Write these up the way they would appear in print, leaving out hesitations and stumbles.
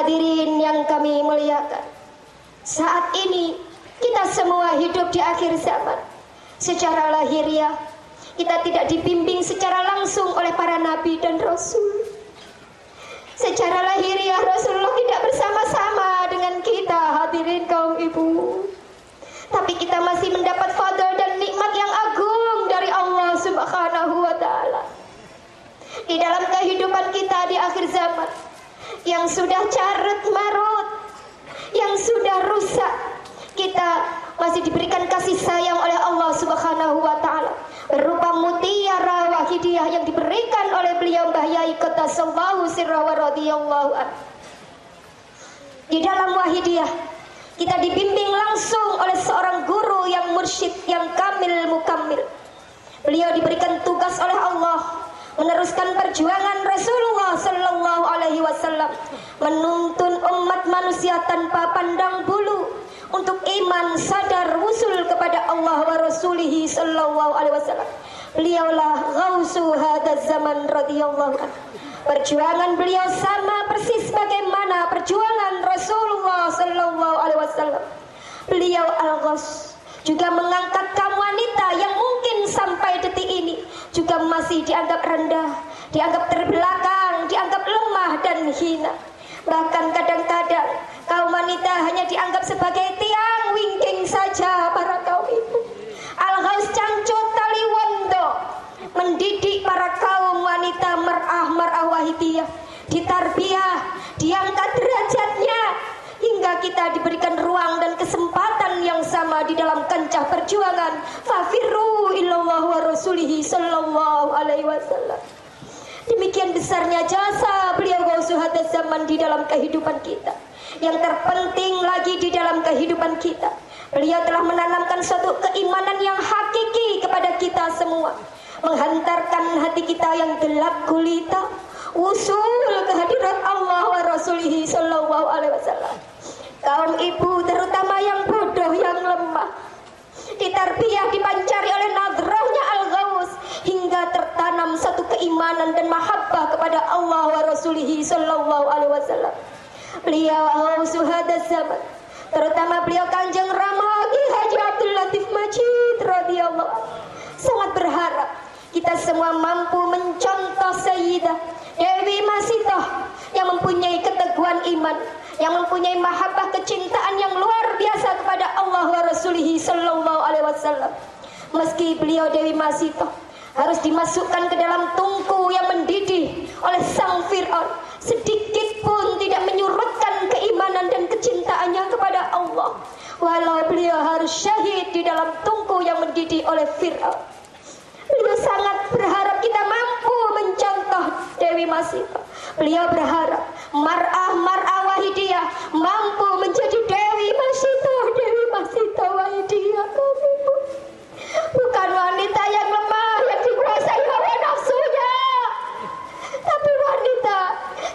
Hadirin yang kami muliakan, saat ini kita semua hidup di akhir zaman. Secara lahiriah kita tidak dibimbing secara langsung oleh para nabi dan rasul. Secara lahiriah Rasulullah tidak bersama-sama dengan kita, hadirin kaum ibu. Tapi kita masih mendapat fadl dan nikmat yang agung dari Allah Subhanahu wa ta'ala. Di dalam kehidupan kita di akhir zaman yang sudah carut marut, yang sudah rusak, kita masih diberikan kasih sayang oleh Allah Subhanahu wa ta'ala berupa mutiara wahidiyah yang diberikan oleh beliau Mbah Yai Qaddasallahu sirra wa radhiyallahu anhu. Di dalam wahidiyah kita dibimbing langsung oleh seorang guru yang mursyid, yang kamil mukammil. Beliau diberikan tugas oleh Allah meneruskan perjuangan Rasulullah sallallahu alaihi wasallam, menuntun umat manusia tanpa pandang bulu untuk iman, sadar, wusul kepada Allah wa Rasulihi sallallahu alaihi wasallam. Beliaulah ghausu hadzal zaman radhiyallahu anhu. Perjuangan beliau sama persis bagaimana perjuangan Rasulullah sallallahu alaihi wasallam. Beliau al-ghaus, juga mengangkat kaum wanita yang mungkin sampai detik ini juga masih dianggap rendah, dianggap terbelakang, dianggap lemah dan hina. Bahkan kadang-kadang kaum wanita hanya dianggap sebagai tiang wingking saja para kaum ibu. Al-Ghaus Cangcut Taliwondo mendidik para kaum wanita mar'ah wahidiyah, ditarbiyah, diangkat derajatnya, hingga kita diberikan ruang dan kesempatan yang sama di dalam kancah perjuangan. Fafirru illallah wa rasulihi sallallahu alaihi wasallam. Demikian besarnya jasa beliau Ghausu hadzal zaman di dalam kehidupan kita. Yang terpenting lagi di dalam kehidupan kita, beliau telah menanamkan suatu keimanan yang hakiki kepada kita semua, menghantarkan hati kita yang gelap gulita usul kehadirat Allah wa rasulihi sallallahu alaihi wasallam. Kaum ibu terutama yang bodoh, yang lemah, ditarbiyah, dipancari oleh nadrahnya al-Ghaus hingga tertanam satu keimanan dan mahabbah kepada Allah wa rasulihi sallallahu alaihi wasallam. Beliau Ghausu hadzal zaman, terutama beliau Kanjeng Rama Haji Abdul Latif Majid radhiyallahu anhu, sangat berharap kita semua mampu mencontoh Sayyidah Dewi Masitoh yang mempunyai keteguhan iman, yang mempunyai mahabbah kecintaan yang luar biasa kepada Allah wa rasulihi sallallahu alaihi wasallam. Meski beliau Dewi Masitoh harus dimasukkan ke dalam tungku yang mendidih oleh sang Fir'aun, sedikit pun tidak menyurutkan keimanan dan kecintaannya kepada Allah, walau beliau harus syahid di dalam tungku yang mendidih oleh Fir'aun. Beliau sangat berharap kita mampu mencontoh Dewi Masitoh. Beliau berharap mar'ah wahidiyah mampu menjadi Dewi Masitoh. Dewi Masitoh wahidiyah, bukan wanita yang lemah, yang dikuasai hawa nafsunya, tapi wanita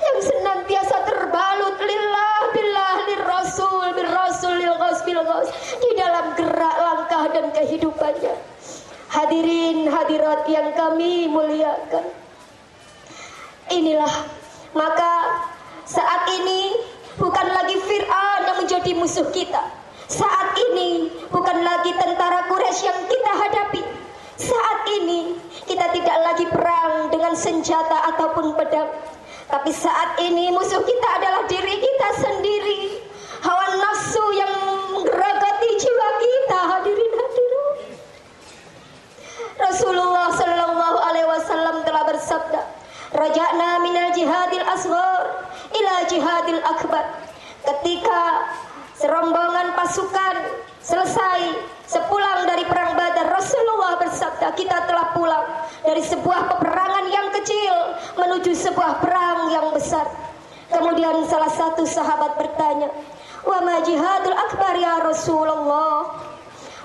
yang senantiasa terbalut lillah billah lirrasul birrasul lilghas bilghas di dalam gerak langkah dan kehidupannya. Hadirin hadirat yang kami muliakan, inilah maka saat ini bukan lagi Fir'aun yang menjadi musuh kita. Saat ini bukan lagi tentara Quraisy yang kita hadapi. Saat ini kita tidak lagi perang dengan senjata ataupun pedang, tapi saat ini musuh kita adalah diri kita sendiri, hawa nafsu yang menggerogoti jiwa kita. Hadirin hadirat, Rasulullah sallallahu alaihi wasallam telah bersabda, "Raja'na minal jihadil asghar ila jihadil akbar." Ketika serombongan pasukan selesai sepulang dari perang Badar, Rasulullah bersabda, kita telah pulang dari sebuah peperangan yang kecil menuju sebuah perang yang besar. Kemudian salah satu sahabat bertanya, "Wa ma jihadul akbar ya Rasulullah?"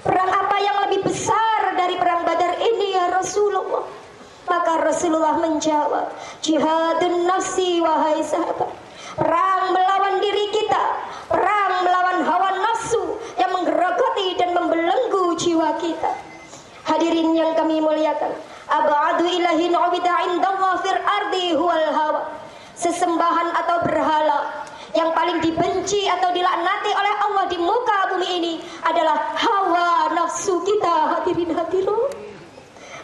Perang apa yang lebih besar dari perang Badar ini ya Rasulullah? Maka Rasulullah menjawab, "Jihadun nafsi wahai sahabat." Perang melawan diri kita, perang melawan hawa nafsu yang menggerogoti dan membelenggu jiwa kita. Hadirin yang kami muliakan, abadu ilahin ubida indallah fil ardi huwal hawa. Sesembahan atau berhala yang yang paling dibenci atau dilaknati oleh Allah di muka bumi ini adalah hawa nafsu kita, hadirin hadirat.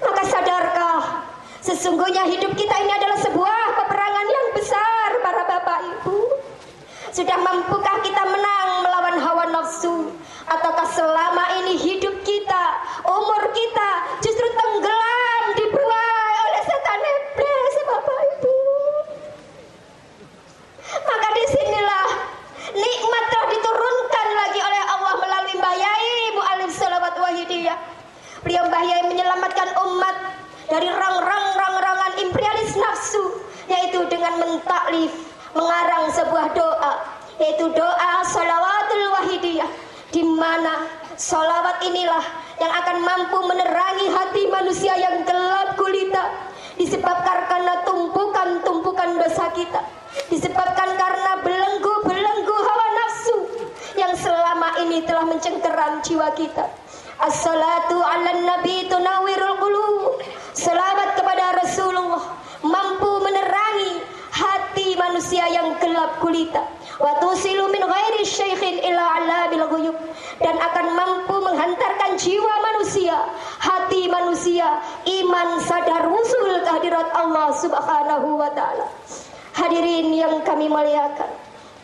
Maka sadarkah sesungguhnya hidup kita ini adalah sebuah peperangan yang besar para bapak ibu. Sudah mampukah kita menang melawan hawa nafsu? Ataukah selama ini hidup kita, umur kita justru tenggelam dibuai oleh setan iblis, Bapak Ibu? Maka disinilah nikmat telah diturunkan lagi oleh Allah melalui Mbah Yai Mu'allim Shalawat Wahidiyah. Beliau Mbah Yai menyelamatkan umat dari rang-rangan imperialis nafsu, yaitu dengan mentaklif, mengarang sebuah doa, yaitu doa Shalawatul Wahidiyah, di mana sholawat inilah yang akan mampu menerangi hati manusia yang gelap gulita, disebabkan karena tumpukan dosa kita, disebabkan karena belenggu hawa nafsu yang selama ini telah mencengkeram jiwa kita. As-salatu ala nabi tunawirul qulub. Selawat kepada Rasulullah mampu menerangi hati manusia yang gelap gulita. Wa tusilu min ghairi syaikhin ila alabil ghuyub, dan akan mampu menghantarkan jiwa manusia, hati manusia, iman sadar wusul kehadirat Allah Subhanahu wa taala. Hadirin yang kami muliakan,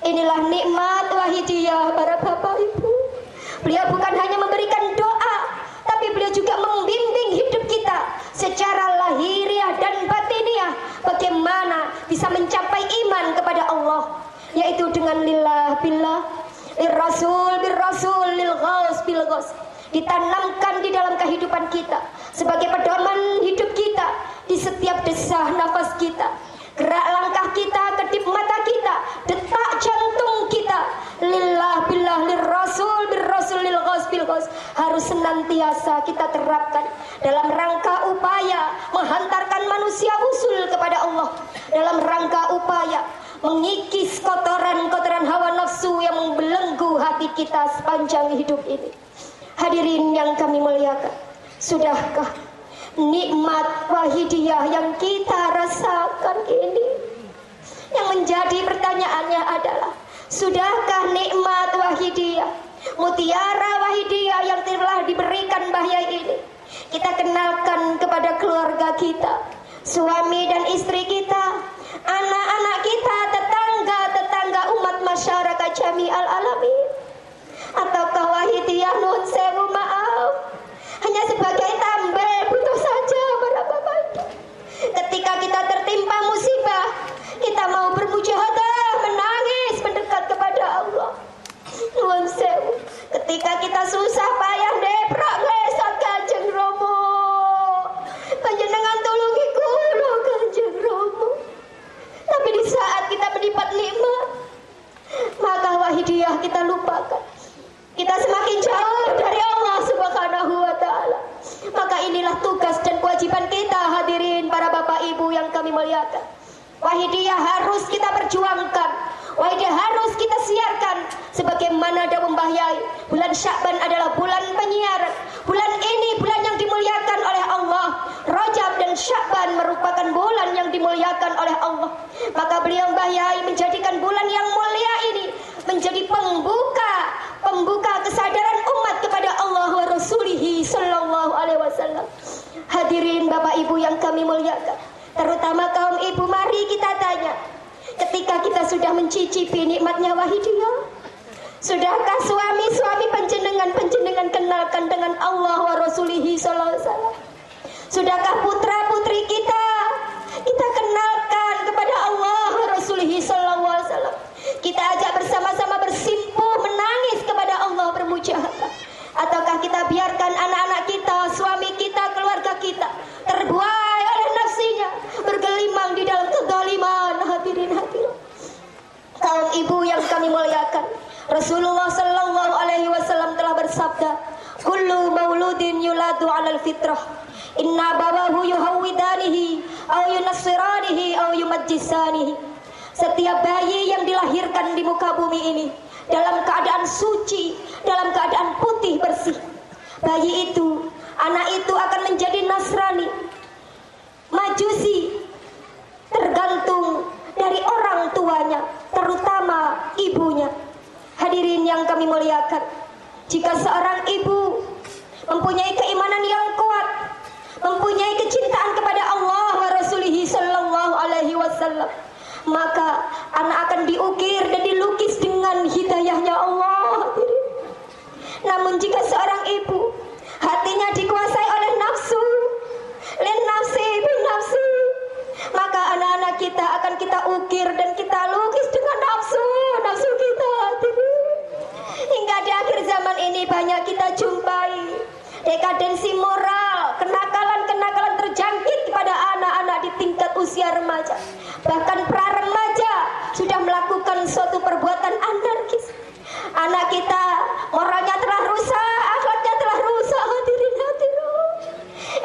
inilah nikmat Wahidiyah para bapak ibu. Beliau bukan hanya memberikan doa, tapi beliau juga membimbing hidup kita secara lahiriah dan batiniah, bagaimana bisa mencapai iman kepada Allah, yaitu dengan lillah billah, lirrasul birrasul, lilghaus bilghaus, ditanamkan di dalam kehidupan kita sebagai pedoman hidup kita di setiap desah nafas kita, gerak langkah kita, kedip mata kita, detak jantung kita. Lillah billah, lirrasul birrasul, lilghaus bilghaus harus senantiasa kita terapkan dalam rangka upaya menghantarkan manusia usul kepada Allah, dalam rangka upaya mengikis kotoran-kotoran hawa nafsu yang membelenggu hati kita sepanjang hidup ini. Hadirin yang kami muliakan, sudahkah nikmat Wahidiyah yang kita rasakan ini? Yang menjadi pertanyaannya adalah, sudahkah nikmat Wahidiyah, mutiara Wahidiyah yang telah diberikan Mbah Yai ini kita kenalkan kepada keluarga kita, suami dan istri kita, anak-anak kita, tetangga-tetangga umat masyarakat jami'al alamin? Ataukah Wahidiyah nun sewu maaf hanya sebagai tambel butuh saja para bapak ibu? Ketika kita tertimpa musibah, kita mau bermujahadah, menangis, mendekat kepada Allah. Nun sewu, ketika kita susah payah deprak lesat Kanjeng Romo, panjenengan tulungi kula Kanjeng Romo. Tapi di saat kita mendapat nikmat, maka Wahidiyah kita lupakan. Kita semakin jauh dari Allah Subhanahu wa taala. Maka inilah tugas dan kewajiban kita, hadirin para bapak ibu yang kami muliakan. Wahidiyah harus kita perjuangkan, Wahidiyah harus kita siarkan. Sebagaimana dawuh Mbah Yai, bulan Sya'ban adalah bulan penyiaran. Bulan ini bulan yang dimuliakan oleh Allah. Rajab dan Sya'ban merupakan bulan yang dimuliakan oleh Allah. Maka beliau Mbah Yai menjadikan bulan yang mulia ini menjadi pembuka kesadaran umat kepada Allah wa Rasulihi sallallahu alaihi wasallam. Hadirin bapak ibu yang kami muliakan, terutama kaum ibu, mari kita tanya, ketika kita sudah mencicipi nikmatnya Wahidiyah, sudahkah suami-suami panjenengan kenalkan dengan Allah wa Rasulihi sallallahu alaihi wasallam? Sudahkah putra-putri kita kenalkan kepada Allah wa Rasulihi sallallahu alaihi wasallam? Kita ajak bersama-sama bersimpuh menangis kepada Allah, bermujahadah. Ataukah kita biarkan anak-anak kita, suami kita, keluarga kita terbuai oleh nafsinya, bergelimang di dalam kezaliman? Hadirin hadirat, kaum ibu yang kami muliakan, Rasulullah sallallahu alaihi wasallam telah bersabda, kullu mauludin yuladu 'alal fitrah, inna bawahu yuhawwidanihi aw yunassiranihi aw yumajjisanihi. Setiap bayi yang dilahirkan di muka bumi ini dalam keadaan suci, dalam keadaan putih bersih, bayi itu, anak itu akan menjadi Nasrani, Majusi, tergantung dari orang tuanya, terutama ibu yang kami muliakan, jika seorang ibu mempunyai keimanan yang kuat, mempunyai kecintaan kepada Allah wa Rasulihi sallallahu alaihi wasallam, maka anak akan diukir dan dilukis dengan hidayahnya Allah. Namun jika seorang ibu hatinya dikuasai oleh nafsu, lin nafsi bin nafsi, maka anak-anak kita akan kita ukir dan kita lukis dengan nafsu kita. Hingga di akhir zaman ini banyak kita jumpai dekadensi moral, kenakalan-kenakalan terjangkit kepada anak-anak di tingkat usia remaja. Bahkan pra-remaja sudah melakukan suatu perbuatan anarkis. Anak kita moralnya telah rusak, akhlaknya telah rusak. Hadirin.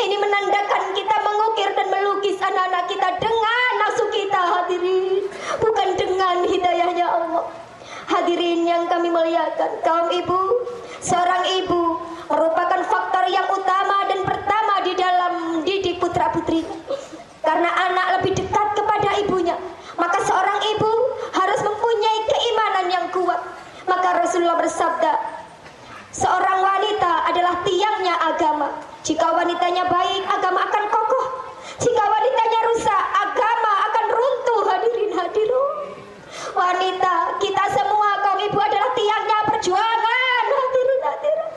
Ini menandakan kita mengukir dan melukis anak-anak kita dengan nafsu kita, hadirin, bukan dengan hidayahnya Allah. Hadirin yang kami muliakan, kaum ibu, seorang ibu merupakan faktor yang utama dan pertama di dalam didik putra-putri. Karena anak lebih dekat kepada ibunya, maka seorang ibu harus mempunyai keimanan yang kuat. Maka Rasulullah bersabda, seorang wanita adalah tiangnya agama. Jika wanitanya baik, agama akan kokoh. Jika wanitanya rusak, agama akan runtuh. Hadirin hadirat, wanita kita semua kaum ibu adalah tiangnya perjuangan. Hadirin hadirat,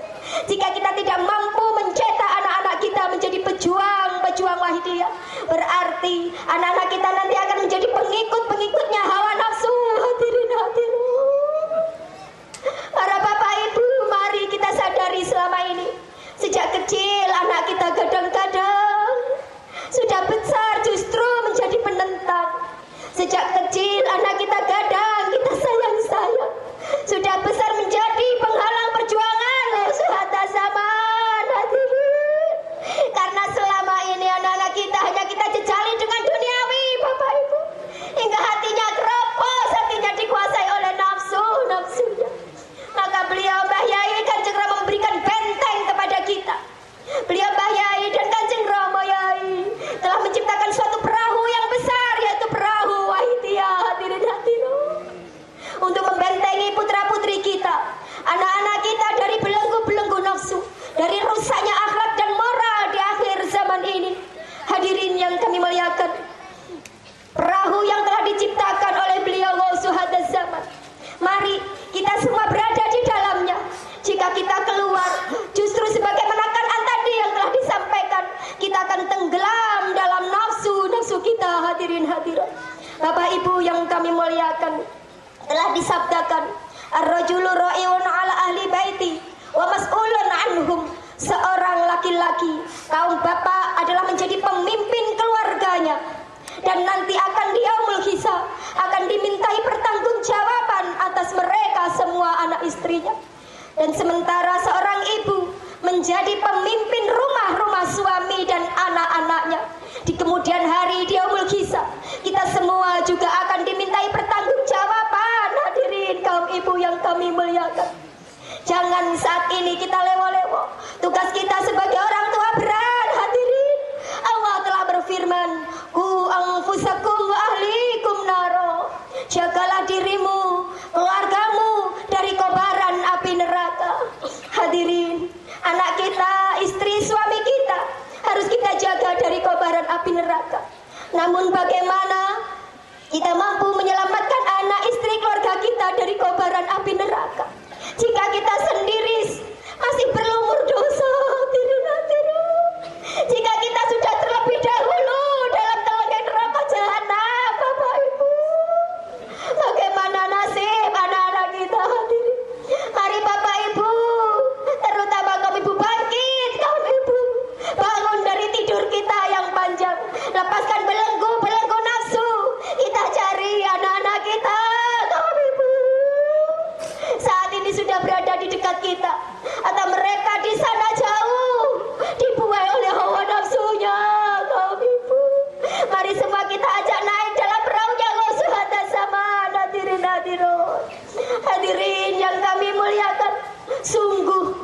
jika kita tidak mampu mencetak anak-anak kita menjadi pejuang wahidiyah, berarti anak-anak kita nanti akan menjadi pengikutnya hawa nafsu. Hadirin hadirat, para bapak ibu, mari kita sadari selama ini sejak kecil anak kita kadang-kadang sudah besar justru menjadi penentang. Sejak kecil anak kita kadang kita sayang-sayang, sudah besar menjadi penghalang perjuangan suhata zaman. Hadirin, karena selama ini anak-anak kita hanya kita jejali dengan duniawi, bapak ibu, hingga hatinya keropos, hatinya dikuasai oleh nafsunya. Maka beliau Mbah Yai Kanjeng Rama memberikan benteng kepada kita. Beliau Mbah Yai dan Kanjeng Rama Yai telah menciptakan suatu perahu yang besar, yaitu perahu wahidiyah. Hadirin hadirat, untuk membentengi putra-putri kita, anak-anak kita dari belenggu-belenggu nafsu, dari rusaknya akhlak dan moral di akhir zaman ini. Hadirin yang kami muliakan, perahu yang telah diciptakan oleh beliau Gausuhadaz Zaman, mari kita semua berada di dalamnya. Jika kita keluar, justru sebagaimana kan tadi yang telah disampaikan, kita akan tenggelam dalam nafsu kita. Hadirin hadirat, bapak ibu yang kami muliakan, telah disabdakan, ar-rajulu ra'iun ala ahli baiti wa mas'ulun anhum. Seorang laki-laki, kaum bapak adalah menjadi pemimpin keluarganya, dan nanti akan di yaumul hisab akan dimintai pertanggungjawaban atas mereka semua anak istrinya. Dan sementara seorang ibu menjadi pemimpin rumah suami dan anak-anaknya, di kemudian hari di yaumul hisab kita semua juga akan dimintai pertanggungjawaban. Hadirin kaum ibu yang kami muliakan, jangan saat ini kita lewo-lewo. Tugas kita sebagai orang tua berat. Hadirin, Allah telah berfirman, ku anfusakum wa ahlikum naro, jagalah dirimu, keluargamu dari kobaran api neraka. Hadirin, anak kita, istri, suami kita harus kita jaga dari kobaran api neraka. Namun bagaimana kita mampu menyelamatkan anak, istri, keluarga kita dari kobaran api neraka jika kita sendiri masih berlumur dosa? Hadirin hadirat, jika kita sudah terlebih dahulu dalam telenggai neraka jahanam, bapak ibu, bagaimana nasib anak-anak kita? Hadirin, mari bapak ibu, terutama kaum ibu, bangkit. Kaum ibu, bangun dari tidur kita yang panjang, lepaskan belenggu nafsu, kita cari anak-anak kita. Kaum ibu, saat ini sudah berada di dekat kita, atau mereka di sana jauh dibuai oleh hawa nafsunya. Kaum ibu, mari semua kita ajak naik dalam perahunya Gausuhadaz Zaman. Hadirin hadirat, hadirin yang kami muliakan, sungguh